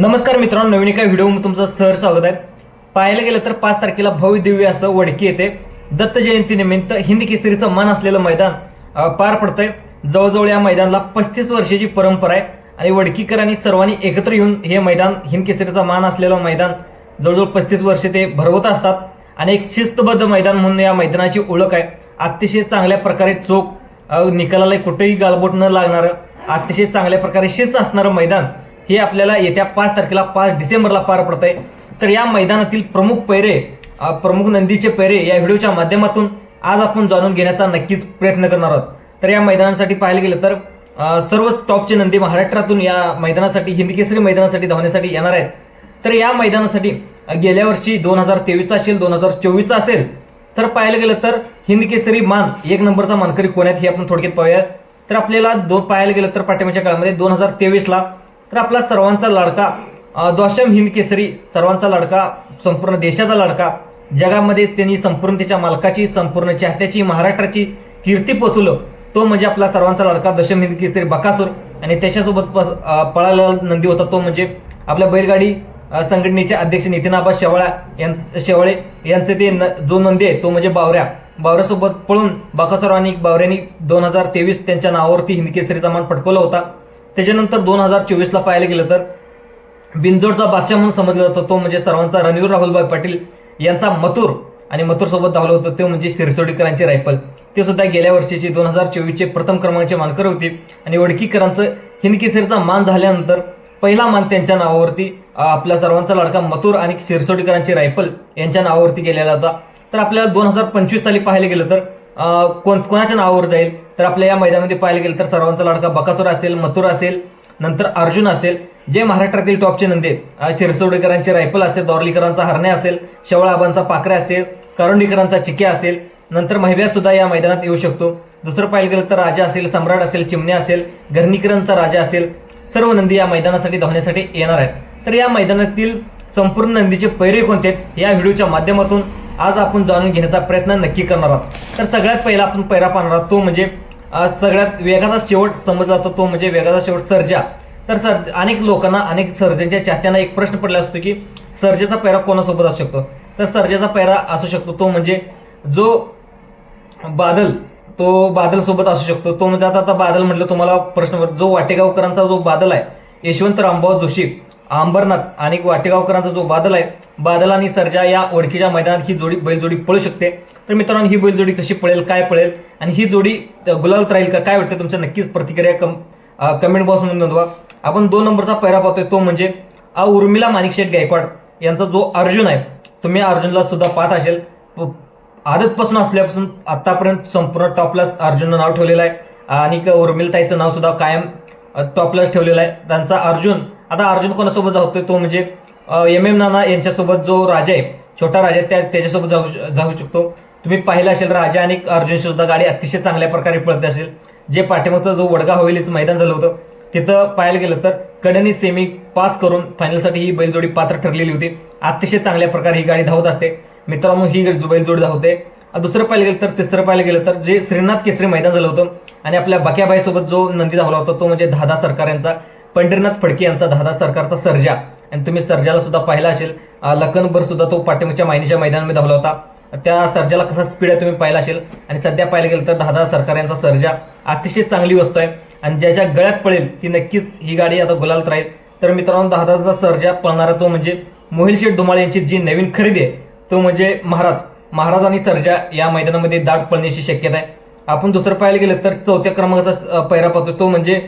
नमस्कार मित्रांनो, नवीन एका व्हिडिओमध्ये तुमचं सहर्ष स्वागत आहे. पाहायला गेलं तर 5 तारखेला भव्य दिव्य असं वडकी येथे दत्त जयंतीनिमित्त हिंद केसरीचं मान असलेलं मैदान पार पडतंय. जवळजवळ या मैदानाला 35 वर्षाची परंपरा आहे आणि वडकीकरांनी सर्वांनी एकत्र येऊन हे मैदान हिंद केसरीचा मान असलेलं मैदान जवळजवळ 35 वर्षे ते भरवत असतात आणि एक शिस्तबद्ध मैदान म्हणून या मैदानाची ओळख आहे. अतिशय चांगल्या प्रकारे चोख निकालाला कुठेही गालबोट न लागणारं अतिशय चांगल्या प्रकारे शिस्त असणारं मैदान हे आपल्याला येत्या 5 तारखेला 5 डिसेंबरला पार पडत आहे. तर या मैदानातील प्रमुख पैरे प्रमुख नंदीचे पैरे या व्हिडिओच्या माध्यमातून आज आपण जाणून घेण्याचा नक्कीच प्रयत्न करणार आहोत. तर या मैदानासाठी पाहायला गेलं तर सर्वच टॉपचे नंदी महाराष्ट्रातून या मैदानासाठी हिंदकेसरी मैदानासाठी धावण्यासाठी येणार आहेत. तर या मैदानासाठी गेल्या वर्षी 2023 असेल 2024 असेल तर पाहायला गेलं तर हिंदकेसरी मान 1 नंबरचा मानकरी कोण आहेत हे आपण थोडक्यात पाहूया. तर आपल्याला पाहायला गेलं तर पाठीमागच्या काळामध्ये 2023ला तर आपला सर्वांचा लाडका द्वाशम हिंद केसरी, सर्वांचा लाडका, संपूर्ण देशाचा लाडका, जगामध्ये त्यांनी संपूर्ण त्याच्या मालकाची, संपूर्ण चाहत्याची, महाराष्ट्राची कीर्ती पोचवलं तो म्हणजे आपला सर्वांचा लाडका दशम हिंद केसरी बकासूर. आणि त्याच्यासोबत पळालेला नंदी होता तो म्हणजे आपल्या बैलगाडी संघटनेचे अध्यक्ष नितीन आबा शेवाळे यांचे ते जो नंदी आहे तो म्हणजे बावऱ्यासोबत पळून बकासूर आणि बावऱ्यांनी 2023 त्यांच्या नावावरती हिंद केसरीचा मान पटकवला होता. त्याच्यानंतर 2024ला पाहायला गेलं तर बिंजोडचा बादशाह म्हणून समजला जातो तो म्हणजे सर्वांचा रणवीर राहुलभाई पाटील यांचा मथुर, आणि मथुरसोबत धावलं होतं ते म्हणजे शिरसोडीकरांची रायफल. ते सुद्धा गेल्या वर्षीचे 2024चे प्रथम क्रमांकाचे मानकर होते. आणि वडकीकरांचं हिंद केसरीचा मान झाल्यानंतर पहिला मान त्यांच्या नावावरती आपल्या सर्वांचा लाडका मथुर आणि शिरसोडीकरांची रायफल यांच्या नावावरती गेलेला होता. तर आपल्याला 2025 साली पाहायला गेलं तर कोणाच्या नावावर जाईल तर आपल्या या मैदानामध्ये पाहायला गेलं तर सर्वांचा लाडका बकासूर असेल, मथुर असेल, नंतर अर्जुन असेल, जे महाराष्ट्रातील टॉपचे नंदी आहेत. शिरसोडीकरांची रायफल असेल, दौरलीकरांचा हरण्या असेल, शेवळाबांचा पाखरे असेल, करुंडीकरांचा चिक्या असेल, नंतर महिब्या सुद्धा या मैदानात येऊ शकतो. दुसरं पाहायला गेलं तर राजा असेल, सम्राट असेल, चिमण्या असेल, घरणीकरांचा राजा असेल, सर्व नंदी या मैदानासाठी धावण्यासाठी येणार आहेत. तर या मैदानातील संपूर्ण नंदीचे पैरे कोणते आहेत या व्हिडिओच्या माध्यमातून आज आपण जाणून घेण्याचा प्रयत्न नक्की करणार आहोत. तर सगळ्यात पहिला आपण पैरा पाहणार आहोत तो म्हणजे सगळ्यात वेगाचा शेवट समजला जातो तो म्हणजे वेगाचा शेवट सर्जा. तर अनेक लोकांना, अनेक सर्जांच्या चाहत्यांना एक प्रश्न पडला असतो की सर्जाचा पैरा कोणासोबत असू शकतो. तर सर्जाचा पैरा असू शकतो तो म्हणजे जो बादल सोबत असू शकतो. तो म्हणजे आता बादल म्हटलं तुम्हाला प्रश्न, जो वाटेगावकरांचा जो बादल आहे यशवंत रामभाऊ जोशी अंबरनाथ आणि वाटेगावकरांचा जो बादल आहे, बादल आणि सर्जा या ओळखीच्या मैदानात ही बैलजोडी पळू शकते. तर मित्रांनो, ही बैलजोडी कशी पळेल, काय पळेल आणि ही जोडी गुलालत राहील का, काय वाटतं तुमच्या नक्कीच प्रतिक्रिया कमेंट बॉक्समध्ये नोंदवा. आपण 2 नंबरचा पैरा पाहतोय तो म्हणजे उर्मिला माणिकशेठ गायकवाड यांचा जो अर्जुन आहे. तुम्ही अर्जुनला सुद्धा पाहत असेल, आदतपासून असल्यापासून आतापर्यंत संपूर्ण टॉपलाच अर्जुननं नाव ठेवलेलं आहे आणि उर्मिलाताईचं नाव सुद्धा कायम टॉपलाच ठेवलेलं आहे. त्यांचा आता अर्जुन कोणासोबत जातोय तो म्हणजे MM नाना यांच्यासोबत जो राजा आहे, छोटा राजा त्याच्यासोबत जाऊ शकतो. तुम्ही पाहिलं असेल राजा आणि अर्जुनची सुद्धा गाडी अतिशय चांगल्या प्रकारे पळते असेल. जे पाठीमागचं जो वडगा हवेलीचं मैदान झालं होतं तिथं पाहायला गेलं तर कड्यानी सेमी पास करून फायनलसाठी ही बैलजोडी पात्र ठरलेली होती. अतिशय चांगल्या प्रकारे ही गाडी धावत असते मित्रांनो, ही बैलजोडी धावते. दुसरं पाहिलं गेलं तर तिसरं पाहिलं गेलं तर जे श्रीनाथ केसरी मैदान झालं होतं आणि आपल्या बाक्याबाईसोबत जो नंदी धावला होता तो म्हणजे दादा सरकार यांचा, पंढरीनाथ फडके यांचा दादा सरकारचा सर्जा. आणि तुम्ही सर्जाला सुद्धा पाहिला असेल, लखनभर सुद्धा तो पाठीमागच्या मायनीच्या मैदानामध्ये धावला होता. त्या सर्जाला कसा स्पीड आहे तुम्ही पाहिला असेल. आणि सध्या पाहिलं गेलं तर दादा सरकार यांचा सर्जा अतिशय चांगली वस्तू आहे आणि ज्याच्या गळ्यात पळेल ती नक्कीच ही गाडी आता गुलालत राहील. तर मित्रांनो, दादाचा सर्जा पळणारा तो म्हणजे मोहिल शेठ धुमाळ यांची जी नवीन खरेदी आहे तो म्हणजे महाराज आणि सर्जा या मैदानामध्ये दाट पळण्याची शक्यता आहे. आपण दुसरं पाहायला गेलं तर 4थ्या क्रमांकाचा पैरा पाहतो तो म्हणजे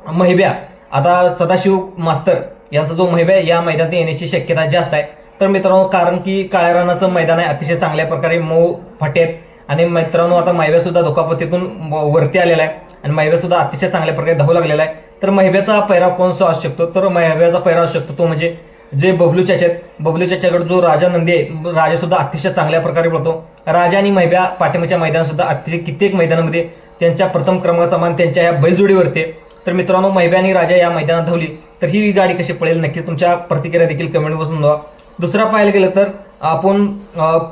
महिब्या. आता सदाशिव मास्तर यांचा जो महिब्या या मैदानात येण्याची शक्यता जास्त आहे. तर मित्रांनो, कारण की काळ्या रानाचं मैदान आहे, अतिशय चांगल्या प्रकारे मऊ फाटे आहेत आणि मित्रांनो आता महिब्या सुद्धा धोकापतीतून वरती आलेला आहे आणि महिब्या सुद्धा अतिशय चांगल्या प्रकारे धावू लागलेला आहे. तर महिब्याचा पैरा कोणसा असू शकतो तर महिब्याचा पैरा असू शकतो तो म्हणजे जे बबलू चाचा आहेत. बबलू चाच्याकडे जो राजा नंदी आहे, राजा सुद्धा अतिशय चांगल्या प्रकारे पळतो. राजा आणि महिब्या पाठीमागच्या मैदानात सुद्धा अतिशय कित्येक मैदानामध्ये त्यांच्या प्रथम क्रमांकाचा मान त्यांच्या या बैलजोडीवरती. तर मित्रांनो, महिब्या आणि राजा या मैदानात धावली तर ही गाडी कशी पळेल नक्कीच तुमच्या प्रतिक्रिया देखील कमेंट बॉक्समध्ये नोंदवा. दुसरा पाहायला गेलं तर आपण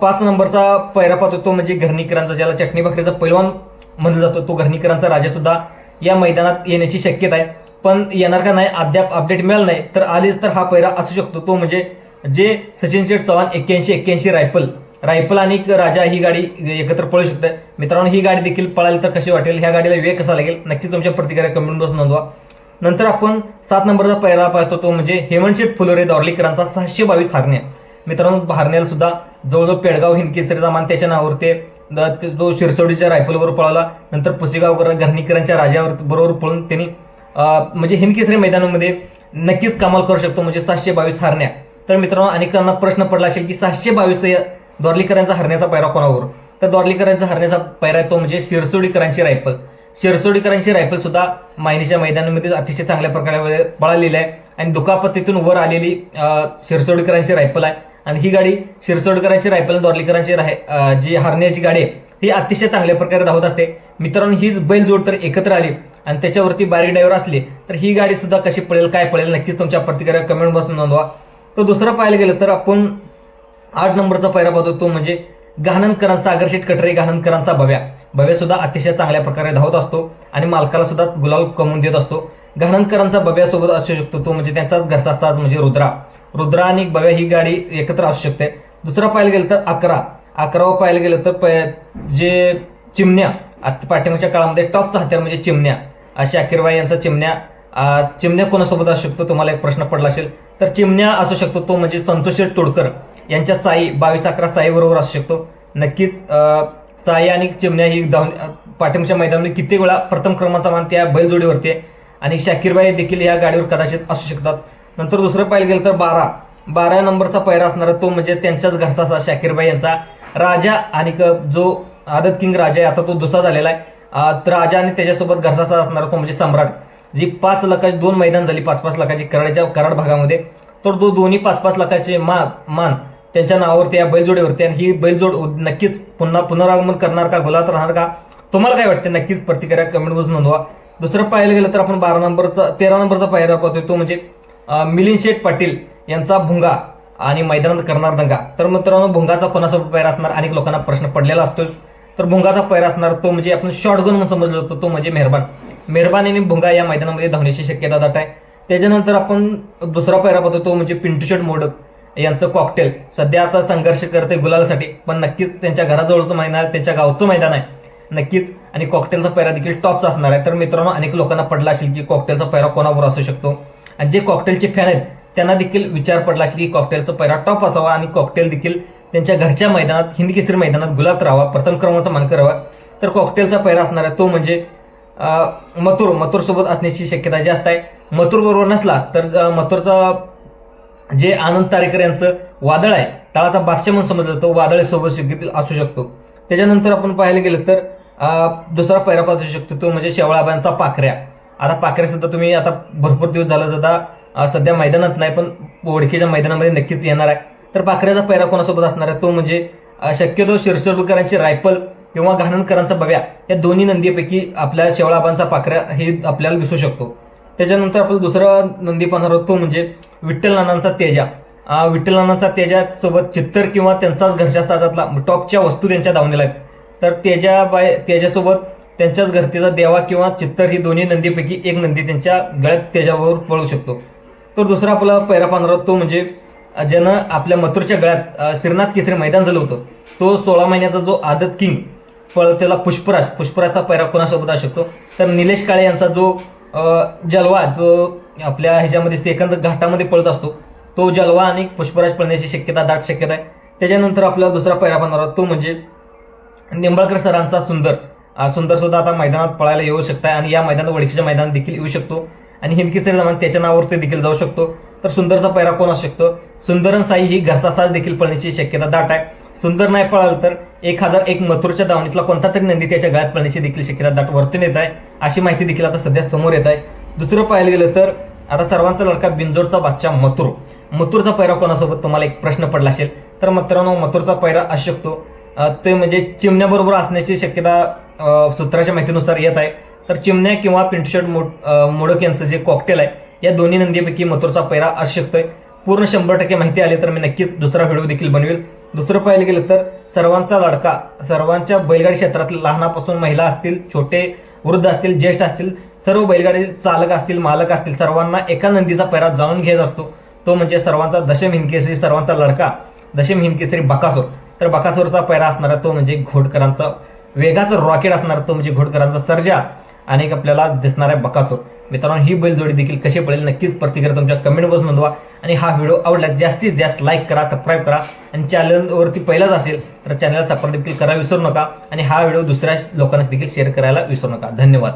5 नंबरचा पैरा पाहतो तो म्हणजे घरणीकरांचा, ज्याला चटणी भाकरीचा पैलवान म्हणलं जातो, तो घरणीकरांचा राजा सुद्धा या मैदानात येण्याची शक्यता आहे. पण येणार का नाही अद्याप अपडेट मिळालं नाही. तर आलीच तर हा पैरा असू शकतो तो म्हणजे जे सचिन शेठ चव्हाण 81 रायफल आणि राजा ही गाडी एकत्र पळू शकते. मित्रांनो ही गाडी देखील पळाली तर कशी वाटेल, ह्या गाडीला वेग कसा लागेल, नक्कीच तुमच्या प्रतिक्रिया कमेंट बॉक्स नोंदवा. नंतर आपण 7 नंबरचा पैरा पाहतो तो म्हणजे हेमंतशेठ फुलोरे दॉर्लीकरांचा 622 हारण्या. मित्रांनो हारण्याला सुद्धा जवळजवळ पेडगाव हिंदकेसरीचा मान त्याच्या नावावरती तो शिरसोडीच्या रायफलवर पळाला. नंतर पुसेगावकर घरणीकरांच्या राजावर बरोबर पळून त्यांनी म्हणजे हिंदकेसरी मैदानामध्ये नक्कीच कमाल करू शकतो म्हणजे 722 हारण्या. तर मित्रांनो अनेकांना प्रश्न पडला असेल की 722 दॉर्लीकरांचा हरण्याचा पैरा कोणावर. तर दॉर्लीकरांचा हरण्याचा पैरा तो म्हणजे शिरसोडीकरांची रायफल. शिरसोडीकरांची रायफल सुद्धा मायनीच्या मैदानामध्ये अतिशय चांगल्या प्रकारे पळालेली आहे आणि दुखापतीतून वर आलेली शिरसोडीकरांची रायफल आहे. आणि ही गाडी शिरसोडकरांची रायफल दॉर्लीकरांची जी हरण्याची गाडी आहे ही अतिशय चांगल्या प्रकारे धावत असते. मित्रांनो हीच बैलजोड तर एकत्र आली आणि त्याच्यावरती बारीक ड्रायव्हर असले तर ही गाडी सुद्धा कशी पळेल काय पळेल नक्कीच तुमच्या प्रतिक्रिया कमेंट बॉक्स नोंदवा. तर दुसरं पाहायला गेलं तर आपण 8 नंबरचा पैरा पाहतो तो म्हणजे गहाणनकरांचा सागरशेठ कटरे गहाणनकरांचा भव्या सुद्धा अतिशय चांगल्या प्रकारे धावत असतो आणि मालकाला सुद्धा गुलाल कमवून देत असतो. गहाणनकरांचा भव्यासोबत असू शकतो तो म्हणजे त्यांचाच घरचा साज म्हणजे रुद्रा आणि भव्या ही गाडी एकत्र असू शकते. दुसरा पाहायला गेलं तर 11वा पाहायला गेलं तर जे चिमण्या पाठिंबाच्या काळामध्ये टॉपचा हत्यार म्हणजे चिमण्या शाकीरबाई यांचा चिमण्या कोणासोबत असू शकतो तुम्हाला एक प्रश्न पडला असेल तर चिमण्या असू शकतो तो म्हणजे संतोष तोडकर यांच्या साई 22-11 साई बरोबर असू शकतो. नक्कीच साई आणि चिमण्या ही पाठिंबाच्या मैदानामध्ये कित्येक वेळा प्रथम क्रमांकाचा मान त्या बैलजोडीवरती आहे आणि शाकीरबाई देखील या गाडीवर कदाचित असू शकतात. नंतर दुसरं पाहिलं गेलं तर 12 नंबरचा पैरा असणारा तो म्हणजे त्यांच्याच घरचा शाकीरबाई यांचा राजा आणि जो आदत किंग राजा आहे आता तो दुसरा झालेला आहे. राजा आणि त्याच्यासोबत घरचा असणारा तो म्हणजे सम्राट जी 5 लाखाची 2 मैदान झाली 5-5 लाखाची कराड भागामध्ये. तर तो दोन्ही 5-5 लाखाचे मान त्यांच्या नावावरती या बैलजोडीवरती आणि ही बैलजोड नक्कीच पुनरागमन करणार का गुलात राहणार का तुम्हाला काय वाटते नक्कीच प्रतिक्रिया कमेंट बॉक्स नोंदवा. दुसरं पाहायला गेलं तर आपण 13 नंबरचा पैरा पाहतोय तो म्हणजे मिलिंद शेठ पाटील यांचा भुंगा आणि मैदानात करणार दंगा. तर मित्रांनो भुंगाचा कोणासोबत पैरा असणार अनेक लोकांना प्रश्न पडलेला असतोच. तर भुंगाचा पैरा असणार तो म्हणजे आपण शॉर्टगन म्हणून समजलो होतो तो म्हणजे मेहरबान आणि भुंगा या मैदानामध्ये धावण्याची शक्यता दाट आहे. त्याच्यानंतर आपण दुसरा पैरा पाहतो तो म्हणजे पिंटू शेठ मोडक यांचं कॉकटेल सध्या आता संघर्ष करते गुलालासाठी पण नक्कीच त्यांच्या घराजवळचं मैदान आहे त्यांच्या गावचं मैदान आहे नक्कीच आणि कॉकटेलचा पैरा देखील टॉपचा असणार आहे. तर मित्रांनो अनेक लोकांना पडला असेल की कॉकटेलचा पैरा कोणावर असू शकतो आणि जे कॉकटेलचे फॅन आहेत त्यांना देखील विचार पडला असेल की कॉकटेलचा पैरा टॉप असावा आणि कॉकटेल देखील त्यांच्या घरच्या मैदानात हिंदकेसरी मैदानात गुलाब राहावा प्रथम क्रमांकाचा मानकर राहावा. तर कॉकटेलचा पैरा असणार आहे तो म्हणजे मथुर सोबत असण्याची शक्यता जास्त आहे. मथुर बरोबर नसला तर मथुरचा जे आनंद तारेकर यांचं वादळ आहे तळाचा बादशाह म्हणून समजलं जातो वादळ सोबत शक्यतील असू शकतो. त्याच्यानंतर आपण पाहायला गेलं तर दुसरा पैरा पाहू शकतो तो म्हणजे शेवळाबांचा पाखऱ्या. आता पाखऱ्या सुद्धा तुम्ही आता भरपूर दिवस झाला सुद्धा सध्या मैदानात नाही पण ओळखीच्या मैदानामध्ये नक्कीच येणार आहे. तर पाखऱ्याचा पैरा कोणासोबत असणार आहे तो म्हणजे शक्यतो शिरसोडकरांची रायफल किंवा गहाणनकरांचा भव्या या दोन्ही नंदीपैकी आपल्या शेवळाबांचा पाखऱ्या हे आपल्याला दिसू शकतो. त्याच्यानंतर आपण दुसरा नंदी पाहणार आहोत तो म्हणजे विठ्ठल नानांचा तेजा सोबत चित्तर किंवा त्यांचाच घरच्या साजातला टॉपच्या वस्तू त्यांच्या धावणीला आहेत. तर तेजासोबत त्यांच्याच घरतीचा देवा किंवा चित्तर ही दोन्ही नंदीपैकी एक नंदी त्यांच्या गळ्यात तेजावर पळू शकतो. तर दुसरा आपला पैरा पाहणार आहोत तो म्हणजे ज्यानं आपल्या मथुरच्या गळ्यात श्रीनाथ केसरी मैदान झालं होतं तो 16 महिन्याचा जो आदत किंग त्याला पुष्पराजचा पैरा कोणासोबत असू शकतो. तर निलेश काळे यांचा जो जलवा जो आपल्या ह्याच्यामध्ये सेकंद घाटामध्ये पळत असतो तो जलवा आणि पुष्पराज पळण्याची दाट शक्यता आहे. त्याच्यानंतर आपल्याला दुसरा पैरा पाहणार तो म्हणजे निंबाळकर सरांचा सुंदर सुद्धा आता मैदानात पळायला येऊ शकता आणि या मैदानात वडकीच्या मैदानात देखील येऊ शकतो आणि हिंदकेसरी जमान त्याच्या नावावरती देखील जाऊ शकतो. तर सुंदरचा पैरा कोण असू शकतो सुंदरन साई ही घरचा साज देखील पळण्याची शक्यता दाट आहे. सुंदर नाही पळाल तर 1001 मथुरच्या दावणीतला कोणता तरी नंदी त्याच्या गळ्यात पळण्याची देखील शक्यता दाट वर्तून येत आहे अशी माहिती देखील आता सध्या समोर येत आहे. दुसरं पाहायला गेलं तर आता सर्वांचा लडका बिंजोरचा बादशाह मथुरचा पैरा कोणासोबत तुम्हाला एक प्रश्न पडला असेल तर मित्रांनो मथुरचा पैरा असू शकतो ते म्हणजे चिमण्याबरोबर असण्याची शक्यता सूत्राच्या माहितीनुसार येत आहे. तर चिमण्या किंवा पिंटू मोडक यांचं जे कॉकटेल आहे या दोन्ही नंदीपैकी मथुरचा पैरा असू शकतोय. पूर्ण 100% माहिती आली तर मी नक्कीच दुसरा व्हिडिओ देखील बनवेल. दुसरं पाहिलं गेलं तर सर्वांचा लाडका, सर्वांच्या बैलगाडी क्षेत्रातील लहानापासून महिला असतील, छोटे वृद्ध असतील, ज्येष्ठ असतील, सर्व बैलगाडी चालक असतील, मालक असतील, सर्वांना एका नंदीचा पैरा जाणून घ्यायचा असतो. तो म्हणजे सर्वांचा दशम हिंदकेसरी, सर्वांचा लाडका दशम हिंदकेसरी बकासूर. तर बकासूरचा पैरा असणारा तो म्हणजे घोडकरांचा वेगाचा रॉकेट असणारा तो म्हणजे घोडकरांचा सर्जा आणि आपल्याला दिसणारा बकासूर. मित्रांनो, ही बैलजोडी देखील कशी पडेल नक्कीच प्रतिक्रिया तुमच्या कमेंट बॉक्स नोंदवा आणि हा व्हिडिओ आवडल्यास जास्तीत जास्त लाईक करा, सबस्क्राईब करा आणि चॅनलवरती पहिलाच असेल तर चॅनलला सबस्क्राईब देखील करा विसरू नका आणि हा व्हिडिओ दुसऱ्या लोकांना देखील शेअर करायला विसरू नका. धन्यवाद.